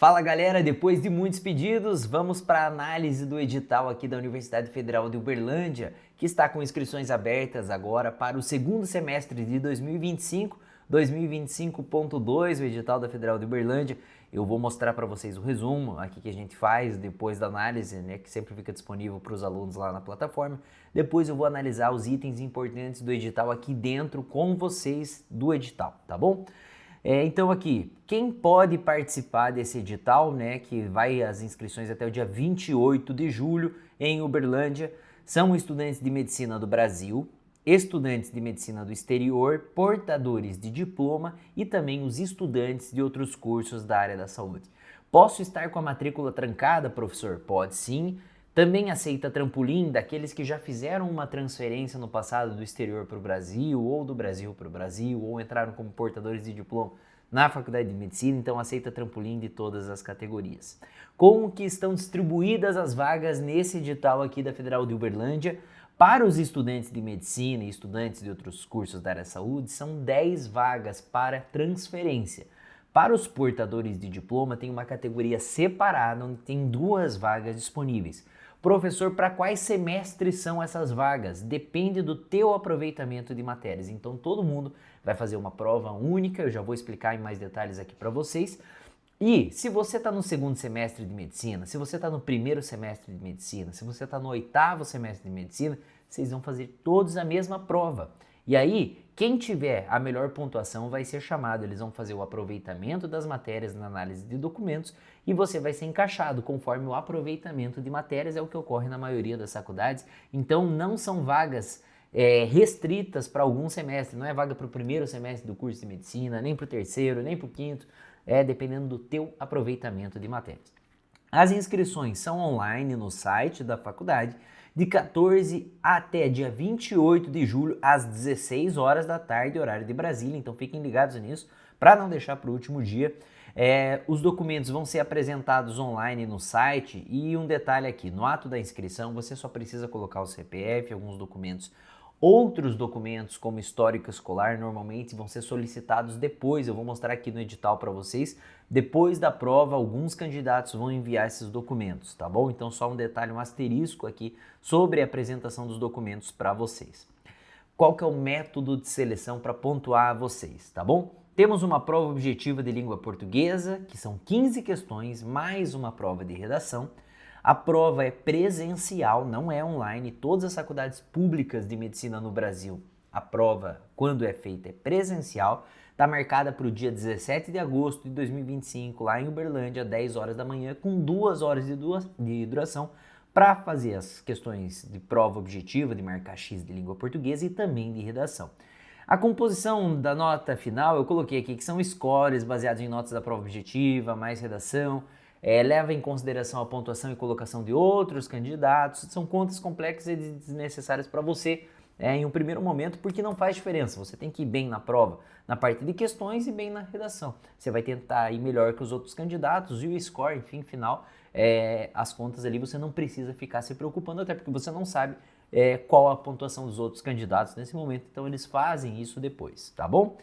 Fala galera, depois de muitos pedidos, vamos para a análise do edital aqui da Universidade Federal de Uberlândia, que está com inscrições abertas agora para o segundo semestre de 2025, 2025.2, o edital da Federal de Uberlândia. Eu vou mostrar para vocês o resumo aqui que a gente faz depois da análise, né, que sempre fica disponível para os alunos lá na plataforma. Depois eu vou analisar os itens importantes do edital aqui dentro com vocês do edital, tá bom? Então aqui, quem pode participar desse edital, né, que vai as inscrições até o dia 28 de julho em Uberlândia, são estudantes de medicina do Brasil, estudantes de medicina do exterior, portadores de diploma e também os estudantes de outros cursos da área da saúde. Posso estar com a matrícula trancada, professor? Pode sim. Também aceita trampolim daqueles que já fizeram uma transferência no passado do exterior para o Brasil ou do Brasil para o Brasil ou entraram como portadores de diploma na Faculdade de Medicina, então aceita trampolim de todas as categorias. Como que estão distribuídas as vagas nesse edital aqui da Federal de Uberlândia? Para os estudantes de medicina e estudantes de outros cursos da área da saúde, são 10 vagas para transferência. Para os portadores de diploma, tem uma categoria separada, onde tem 2 vagas disponíveis. Professor, para quais semestres são essas vagas? Depende do teu aproveitamento de matérias. Então, todo mundo vai fazer uma prova única, eu já vou explicar em mais detalhes aqui para vocês. E se você está no segundo semestre de medicina, se você está no primeiro semestre de medicina, se você está no 8º semestre de medicina, vocês vão fazer todos a mesma prova. E aí, quem tiver a melhor pontuação vai ser chamado, eles vão fazer o aproveitamento das matérias na análise de documentos e você vai ser encaixado conforme o aproveitamento de matérias, é o que ocorre na maioria das faculdades. Então não são vagas restritas para algum semestre, não é vaga para o primeiro semestre do curso de medicina, nem para o terceiro, nem para o quinto, dependendo do teu aproveitamento de matérias. As inscrições são online no site da faculdade, de 14 até dia 28 de julho, às 16 horas da tarde, horário de Brasília, então fiquem ligados nisso, para não deixar para o último dia. Os documentos vão ser apresentados online no site e um detalhe aqui, no ato da inscrição você só precisa colocar o CPF, alguns documentos. Outros documentos, como histórico escolar, normalmente vão ser solicitados depois, eu vou mostrar aqui no edital para vocês. Depois da prova, alguns candidatos vão enviar esses documentos, tá bom? Então só um detalhe, um asterisco aqui sobre a apresentação dos documentos para vocês. Qual que é o método de seleção para pontuar vocês, tá bom? Temos uma prova objetiva de língua portuguesa, que são 15 questões, mais uma prova de redação. A prova é presencial, não é online. Todas as faculdades públicas de medicina no Brasil, a prova, quando é feita, é presencial. Está marcada para o dia 17 de agosto de 2025, lá em Uberlândia, 10 horas da manhã, com 2 horas de duração, para fazer as questões de prova objetiva, de marcar X de língua portuguesa e também de redação. A composição da nota final, eu coloquei aqui que são scores baseados em notas da prova objetiva, mais redação. Leva em consideração a pontuação e colocação de outros candidatos, são contas complexas e desnecessárias para você em um primeiro momento, porque não faz diferença, você tem que ir bem na prova, na parte de questões e bem na redação. Você vai tentar ir melhor que os outros candidatos e o score, enfim, final, as contas ali você não precisa ficar se preocupando, até porque você não sabe qual a pontuação dos outros candidatos nesse momento, então eles fazem isso depois, tá bom?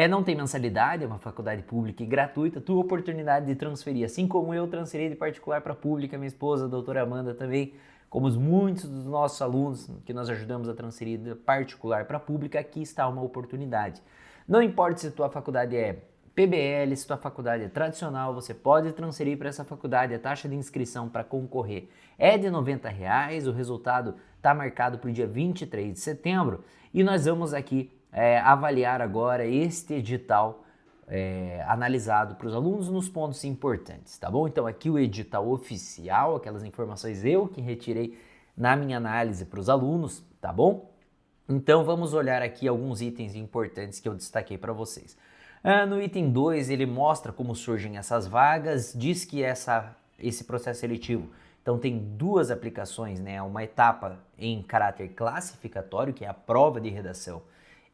Não tem mensalidade, é uma faculdade pública e gratuita, tua oportunidade de transferir, assim como eu transferi de particular para pública, minha esposa, a doutora Amanda também, como muitos dos nossos alunos que nós ajudamos a transferir de particular para pública, aqui está uma oportunidade. Não importa se tua faculdade é PBL, se tua faculdade é tradicional, você pode transferir para essa faculdade, a taxa de inscrição para concorrer é de R$90, o resultado está marcado para o dia 23 de setembro e nós vamos aqui avaliar agora este edital analisado para os alunos nos pontos importantes, tá bom? Então aqui o edital oficial, aquelas informações eu que retirei na minha análise para os alunos, tá bom? Então vamos olhar aqui alguns itens importantes que eu destaquei para vocês. No item 2 ele mostra como surgem essas vagas, diz que esse processo seletivo então tem 2 aplicações, né? Uma etapa em caráter classificatório, que é a prova de redação,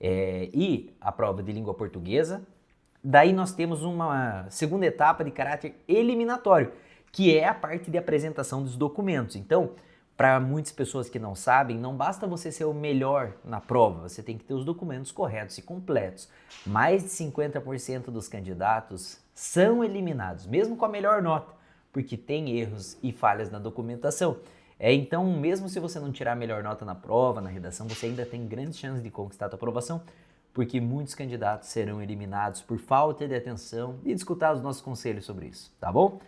e a prova de língua portuguesa. Daí nós temos uma segunda etapa de caráter eliminatório, que é a parte de apresentação dos documentos. Então, para muitas pessoas que não sabem, não basta você ser o melhor na prova, você tem que ter os documentos corretos e completos. Mais de 50% dos candidatos são eliminados, mesmo com a melhor nota, porque tem erros e falhas na documentação. Então, mesmo se você não tirar a melhor nota na prova, na redação, você ainda tem grandes chances de conquistar a sua aprovação, porque muitos candidatos serão eliminados por falta de atenção e de escutar os nossos conselhos sobre isso, tá bom?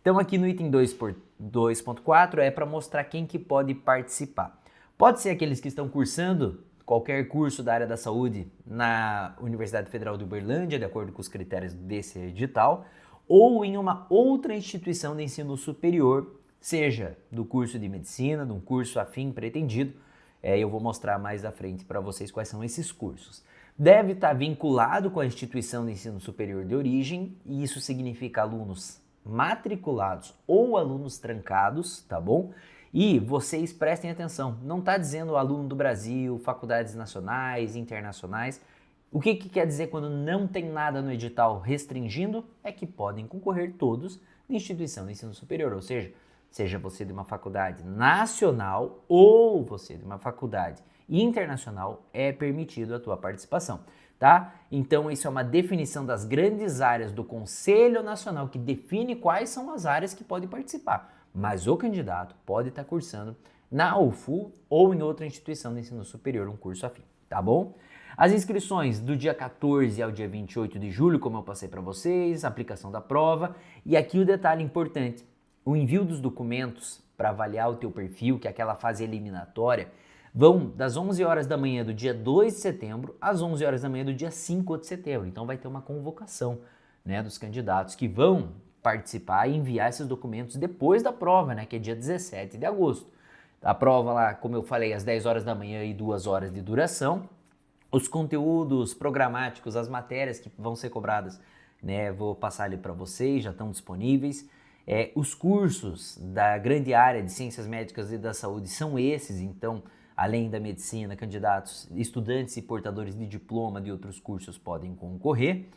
Então aqui no item 2.4 é para mostrar quem que pode participar. Pode ser aqueles que estão cursando qualquer curso da área da saúde na Universidade Federal de Uberlândia, de acordo com os critérios desse edital, ou em uma outra instituição de ensino superior, seja do curso de medicina, de um curso afim pretendido. Eu vou mostrar mais à frente para vocês quais são esses cursos. Deve estar vinculado com a instituição de ensino superior de origem, e isso significa alunos matriculados ou alunos trancados, tá bom? E vocês prestem atenção, não está dizendo aluno do Brasil, faculdades nacionais, internacionais. O que quer dizer quando não tem nada no edital restringindo? É que podem concorrer todos de instituição de ensino superior, ou seja você de uma faculdade nacional ou você de uma faculdade internacional, é permitido a tua participação, tá? Então isso é uma definição das grandes áreas do Conselho Nacional que define quais são as áreas que podem participar, mas o candidato pode estar cursando na UFU ou em outra instituição de ensino superior um curso afim, tá bom? As inscrições do dia 14 ao dia 28 de julho, como eu passei para vocês, aplicação da prova, e aqui o detalhe importante, o envio dos documentos para avaliar o teu perfil, que é aquela fase eliminatória, vão das 11 horas da manhã do dia 2 de setembro às 11 horas da manhã do dia 5 de setembro. Então vai ter uma convocação, né, dos candidatos que vão participar e enviar esses documentos depois da prova, né, que é dia 17 de agosto. A prova lá, como eu falei, às 10 horas da manhã e 2 horas de duração. Os conteúdos programáticos, as matérias que vão ser cobradas, né, vou passar ali para vocês, já estão disponíveis. Os cursos da grande área de ciências médicas e da saúde são esses, então, além da medicina, candidatos, estudantes e portadores de diploma de outros cursos podem concorrer.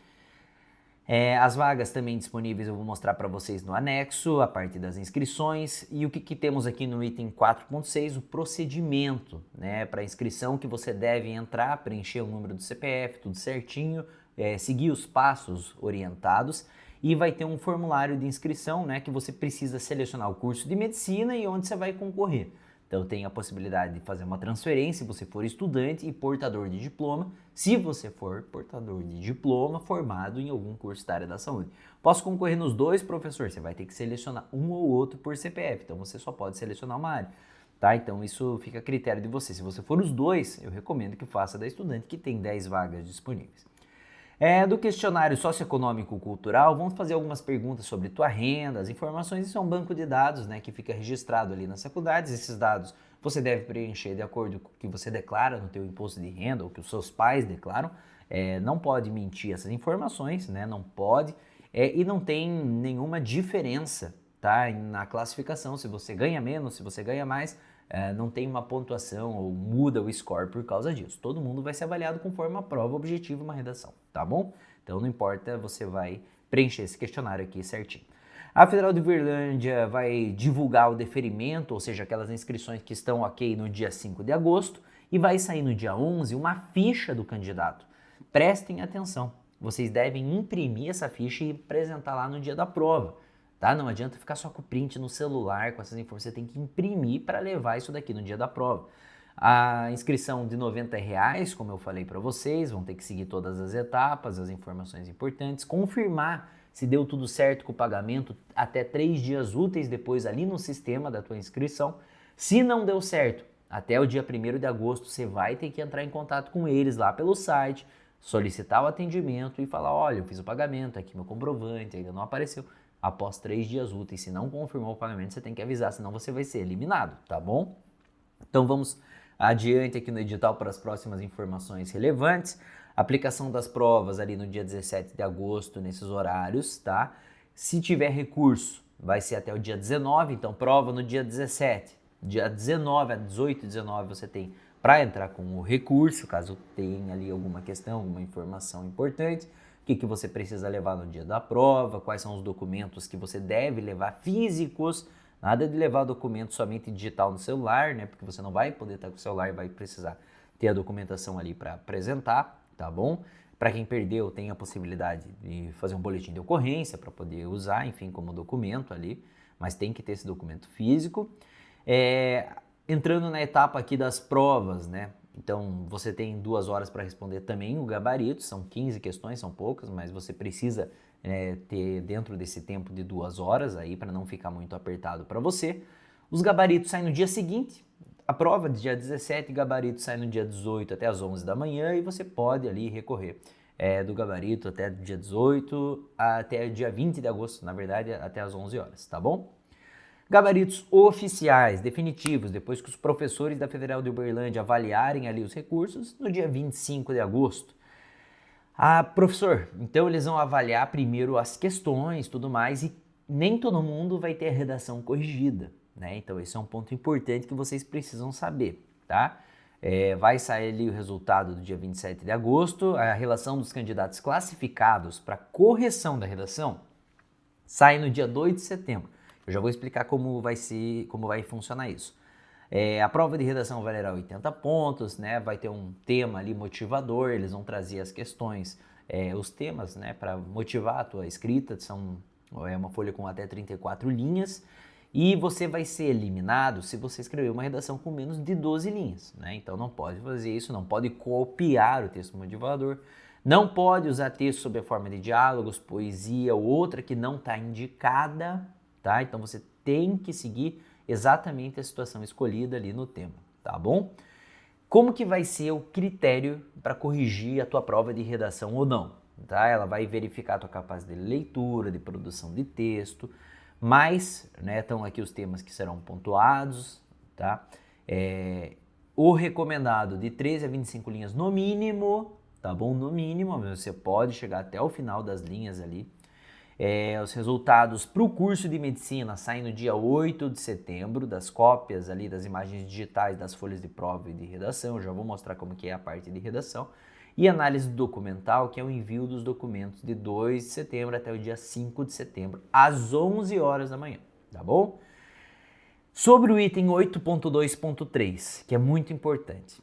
As vagas também disponíveis eu vou mostrar para vocês no anexo, a parte das inscrições. E o que temos aqui no item 4.6, o procedimento, né, para inscrição, que você deve entrar, preencher o número do CPF, tudo certinho, seguir os passos orientados. E vai ter um formulário de inscrição, né, que você precisa selecionar o curso de medicina e onde você vai concorrer. Então tem a possibilidade de fazer uma transferência se você for estudante e portador de diploma, se você for portador de diploma formado em algum curso da área da saúde. Posso concorrer nos dois, professor? Você vai ter que selecionar um ou outro por CPF, então você só pode selecionar uma área, tá? Então isso fica a critério de você. Se você for os dois, eu recomendo que faça da estudante, que tem 10 vagas disponíveis. Do questionário socioeconômico-cultural, vamos fazer algumas perguntas sobre tua renda, as informações. Isso é um banco de dados, né, que fica registrado ali nas faculdades. Esses dados você deve preencher de acordo com o que você declara no teu imposto de renda ou que os seus pais declaram. Não pode mentir essas informações, né, não pode, e não tem nenhuma diferença, tá, na classificação, se você ganha menos, se você ganha mais. Não tem uma pontuação ou muda o score por causa disso. Todo mundo vai ser avaliado conforme uma prova objetiva e uma redação, tá bom? Então não importa, você vai preencher esse questionário aqui certinho. A Federal de Uberlândia vai divulgar o deferimento, ou seja, aquelas inscrições que estão ok no dia 5 de agosto, e vai sair no dia 11 uma ficha do candidato. Prestem atenção, vocês devem imprimir essa ficha e apresentar lá no dia da prova. Tá? Não adianta ficar só com o print no celular, com essas informações, você tem que imprimir para levar isso daqui no dia da prova. A inscrição de R$90, como eu falei para vocês, vão ter que seguir todas as etapas, as informações importantes, confirmar se deu tudo certo com o pagamento até 3 dias úteis depois ali no sistema da tua inscrição. Se não deu certo, até o dia 1º de agosto você vai ter que entrar em contato com eles lá pelo site, solicitar o atendimento e falar, olha, eu fiz o pagamento, aqui meu comprovante, ainda não apareceu. Após 3 dias úteis, se não confirmou o pagamento, você tem que avisar, senão você vai ser eliminado, tá bom? Então vamos adiante aqui no edital para as próximas informações relevantes. Aplicação das provas ali no dia 17 de agosto, nesses horários, tá? Se tiver recurso, vai ser até o dia 19, então prova no dia 17. Dia 19 a 18 e 19 você tem para entrar com o recurso, caso tenha ali alguma questão, alguma informação importante. O que você precisa levar no dia da prova, quais são os documentos que você deve levar físicos Nada de levar documento somente digital no celular, né? Porque você não vai poder estar com o celular e vai precisar ter a documentação ali para apresentar, tá bom? Para quem perdeu, tem a possibilidade de fazer um boletim de ocorrência para poder usar, enfim, como documento ali, mas tem que ter esse documento físico. Entrando na etapa aqui das provas, né? Então, você tem 2 horas para responder também o gabarito, são 15 questões, são poucas, mas você precisa ter dentro desse tempo de 2 horas aí para não ficar muito apertado para você. Os gabaritos saem no dia seguinte, a prova de dia 17, gabarito sai no dia 18 até as 11 da manhã e você pode ali recorrer do gabarito até dia 18 até dia 20 de agosto, na verdade, até as 11 horas, tá bom? Gabaritos oficiais, definitivos, depois que os professores da Federal de Uberlândia avaliarem ali os recursos, no dia 25 de agosto. Professor, então eles vão avaliar primeiro as questões, tudo mais, e nem todo mundo vai ter a redação corrigida, né? Então esse é um ponto importante que vocês precisam saber, tá? Vai sair ali o resultado do dia 27 de agosto, a relação dos candidatos classificados para correção da redação sai no dia 2 de setembro. Eu já vou explicar como vai funcionar isso. A prova de redação valerá 80 pontos, né? Vai ter um tema ali motivador, eles vão trazer as questões, os temas, né, para motivar a tua escrita, é uma folha com até 34 linhas, e você vai ser eliminado se você escrever uma redação com menos de 12 linhas, né? Então não pode fazer isso, não pode copiar o texto motivador, não pode usar texto sob a forma de diálogos, poesia ou outra que não está indicada, tá? Então você tem que seguir exatamente a situação escolhida ali no tema, tá bom? Como que vai ser o critério para corrigir a tua prova de redação ou não? Tá? Ela vai verificar a tua capacidade de leitura, de produção de texto, mas, né, estão aqui os temas que serão pontuados, tá? O recomendado de 13 a 25 linhas no mínimo, tá bom? No mínimo, você pode chegar até o final das linhas ali. Os resultados para o curso de medicina saem no dia 8 de setembro, das cópias ali das imagens digitais das folhas de prova e de redação. Eu já vou mostrar como que é a parte de redação. E análise documental, que é o envio dos documentos de 2 de setembro até o dia 5 de setembro, às 11 horas da manhã, tá bom? Sobre o item 8.2.3, que é muito importante.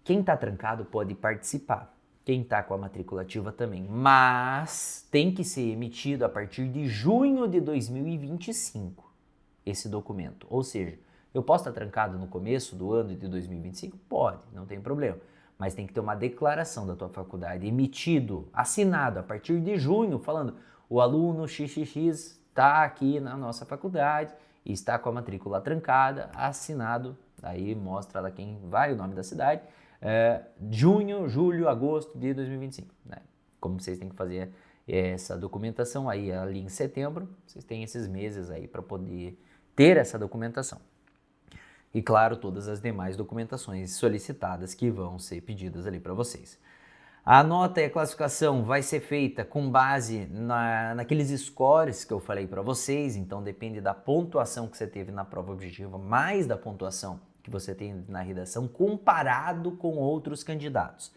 Quem está trancado pode participar. Quem está com a matrícula ativa também, mas tem que ser emitido a partir de junho de 2025 esse documento. Ou seja, eu posso estar trancado no começo do ano de 2025? Pode, não tem problema. Mas tem que ter uma declaração da tua faculdade emitido, assinado a partir de junho, falando o aluno XXX está aqui na nossa faculdade e está com a matrícula trancada, assinado, aí mostra lá quem vai, o nome da cidade, junho, julho, agosto de 2025, né? Como vocês têm que fazer essa documentação aí ali em setembro, vocês têm esses meses aí para poder ter essa documentação. E claro, todas as demais documentações solicitadas que vão ser pedidas ali para vocês. A nota e a classificação vai ser feita com base naqueles scores que eu falei para vocês, então depende da pontuação que você teve na prova objetiva, mais da pontuação que você tem na redação comparado com outros candidatos.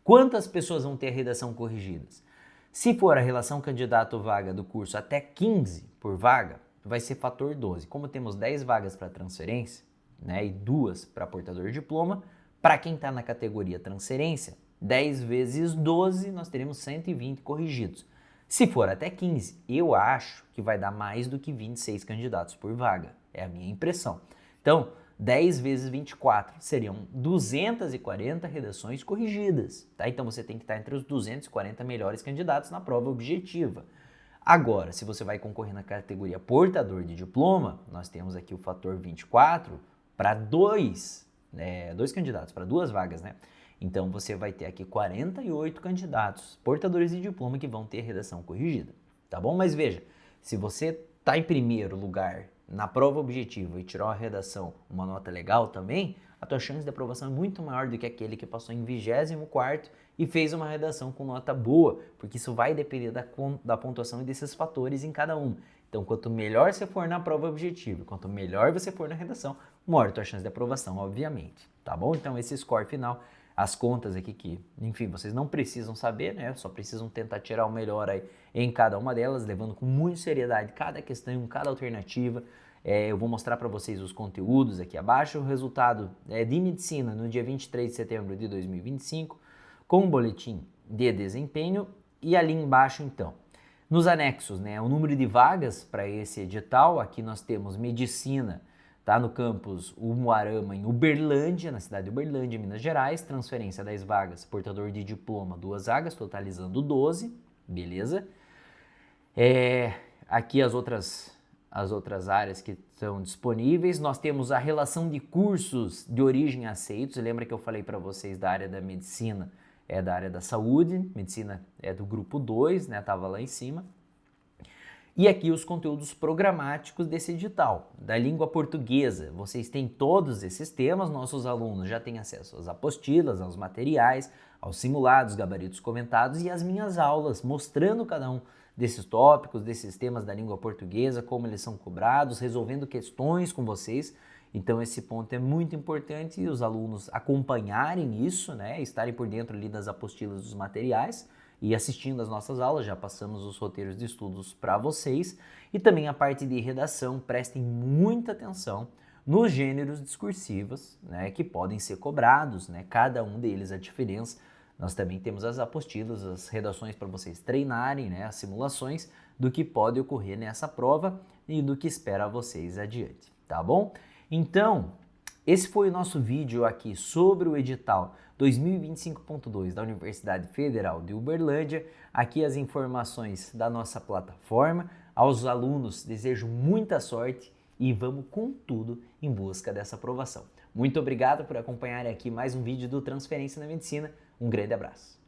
Quantas pessoas vão ter a redação corrigidas? Se for a relação candidato-vaga do curso até 15 por vaga, vai ser fator 12. Como temos 10 vagas para transferência, né, e 2 para portador de diploma, para quem está na categoria transferência, 10 vezes 12, nós teremos 120 corrigidos. Se for até 15, eu acho que vai dar mais do que 26 candidatos por vaga. É a minha impressão. Então, 10 vezes 24 seriam 240 redações corrigidas, tá? Então você tem que estar entre os 240 melhores candidatos na prova objetiva. Agora, se você vai concorrer na categoria portador de diploma, nós temos aqui o fator 24 para dois candidatos, para 2 vagas, né? Então você vai ter aqui 48 candidatos portadores de diploma que vão ter redação corrigida, tá bom? Mas veja, se você está em primeiro lugar na prova objetiva e tirou a redação uma nota legal também, a tua chance de aprovação é muito maior do que aquele que passou em 24º e fez uma redação com nota boa, porque isso vai depender da pontuação e desses fatores em cada um. Então, quanto melhor você for na prova objetiva, quanto melhor você for na redação, maior a tua chance de aprovação, obviamente, tá bom? Então, esse score final, as contas aqui que, enfim, vocês não precisam saber, né? Só precisam tentar tirar o melhor aí em cada uma delas, levando com muita seriedade cada questão, cada alternativa. Eu vou mostrar para vocês os conteúdos aqui abaixo, o resultado de medicina no dia 23 de setembro de 2025, com o boletim de desempenho, e ali embaixo então, nos anexos, né, o número de vagas para esse edital. Aqui nós temos medicina, tá, no campus Umuarama, em Uberlândia, na cidade de Uberlândia, Minas Gerais, transferência 10 vagas, portador de diploma 2 vagas, totalizando 12, beleza? Aqui as outras áreas que estão disponíveis. Nós temos a relação de cursos de origem aceitos. Lembra que eu falei para vocês da área da medicina, da área da saúde, medicina é do grupo 2, né, tava lá em cima. E aqui os conteúdos programáticos desse edital. Da língua portuguesa, vocês têm todos esses temas, nossos alunos já têm acesso às apostilas, aos materiais, aos simulados, gabaritos comentados e às minhas aulas, mostrando cada um desses tópicos, desses temas da língua portuguesa, como eles são cobrados, resolvendo questões com vocês. Então esse ponto é muito importante, os alunos acompanharem isso, né, estarem por dentro ali das apostilas dos materiais e assistindo as nossas aulas. Já passamos os roteiros de estudos para vocês. E também a parte de redação, prestem muita atenção nos gêneros discursivos, né, que podem ser cobrados, né, cada um deles a diferença. Nós também temos as apostilas, as redações para vocês treinarem, né, as simulações do que pode ocorrer nessa prova e do que espera vocês adiante, tá bom? Então, esse foi o nosso vídeo aqui sobre o edital 2025.2 da Universidade Federal de Uberlândia. Aqui as informações da nossa plataforma. Aos alunos desejo muita sorte e vamos com tudo em busca dessa aprovação. Muito obrigado por acompanharem aqui mais um vídeo do Transferência na Medicina. Um grande abraço.